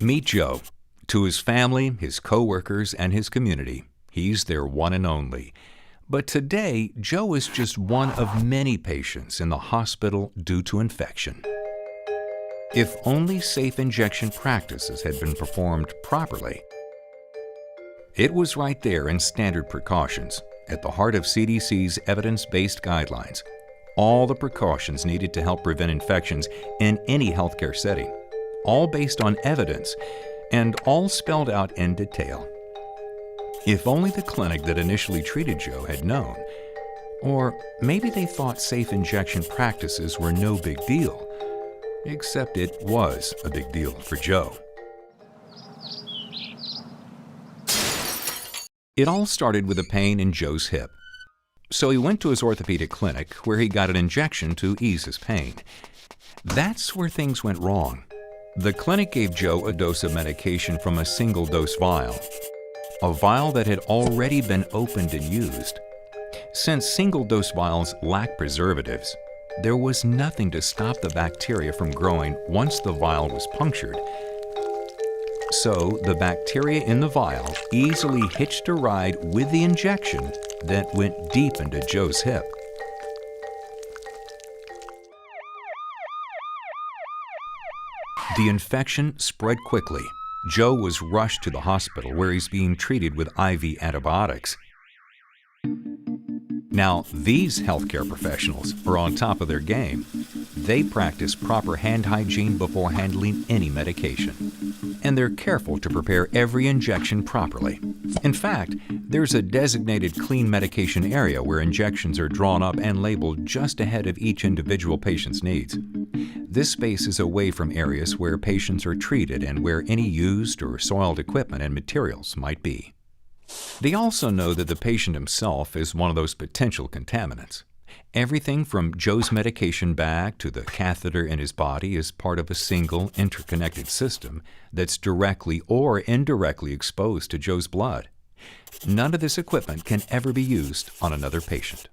Meet Joe. To his family, his coworkers, and his community, he's their one and only. But today, Joe is just one of many patients in the hospital due to infection. If only safe injection practices had been performed properly. It was right there in standard precautions, at the heart of CDC's evidence-based guidelines. All the precautions needed to help prevent infections in any healthcare setting, all based on evidence, and all spelled out in detail. If only the clinic that initially treated Joe had known. Or maybe they thought safe injection practices were no big deal, except it was a big deal for Joe. It all started with a pain in Joe's hip. So he went to his orthopedic clinic where he got an injection to ease his pain. That's where things went wrong. The clinic gave Joe a dose of medication from a single-dose vial, a vial that had already been opened and used. Since single-dose vials lack preservatives, there was nothing to stop the bacteria from growing once the vial was punctured. So the bacteria in the vial easily hitched a ride with the injection that went deep into Joe's hip. The infection spread quickly. Joe was rushed to the hospital where he's being treated with IV antibiotics. Now, these healthcare professionals are on top of their game. They practice proper hand hygiene before handling any medication. And they're careful to prepare every injection properly. In fact, there's a designated clean medication area where injections are drawn up and labeled just ahead of each individual patient's needs. This space is away from areas where patients are treated and where any used or soiled equipment and materials might be. They also know that the patient himself is one of those potential contaminants. Everything from Joe's medication bag to the catheter in his body is part of a single, interconnected system that's directly or indirectly exposed to Joe's blood. None of this equipment can ever be used on another patient.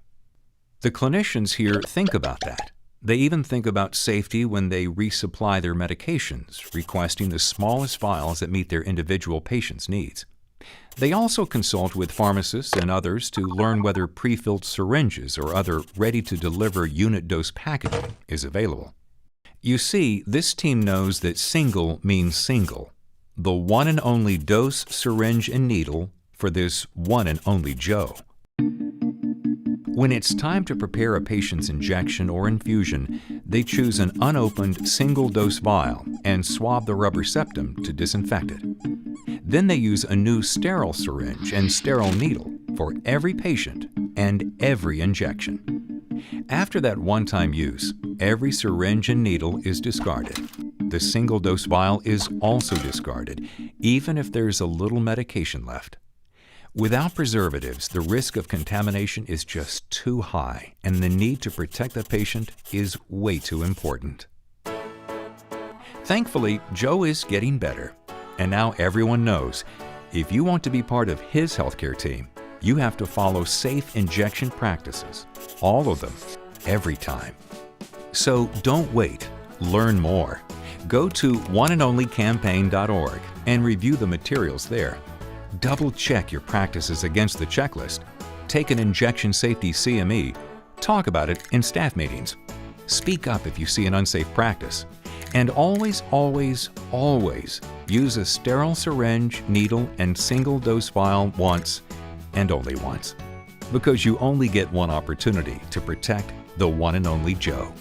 The clinicians here think about that. They even think about safety when they resupply their medications, requesting the smallest vials that meet their individual patient's needs. They also consult with pharmacists and others to learn whether pre-filled syringes or other ready-to-deliver unit dose packaging is available. You see, this team knows that single means single, the one and only dose, syringe, and needle for this one and only Joe. When it's time to prepare a patient's injection or infusion, they choose an unopened single-dose vial and swab the rubber septum to disinfect it. Then they use a new sterile syringe and sterile needle for every patient and every injection. After that one-time use, every syringe and needle is discarded. The single-dose vial is also discarded, even if there's a little medication left. Without preservatives, the risk of contamination is just too high, and the need to protect the patient is way too important. Thankfully, Joe is getting better, and now everyone knows if you want to be part of his healthcare team, you have to follow safe injection practices, all of them, every time. So don't wait. Learn more. Go to oneandonlycampaign.org and review the materials there. Double-check your practices against the checklist. Take an injection safety CME. Talk about it in staff meetings. Speak up if you see an unsafe practice. And always, always, always use a sterile syringe, needle, and single-dose vial once and only once. Because you only get one opportunity to protect the one and only Joe.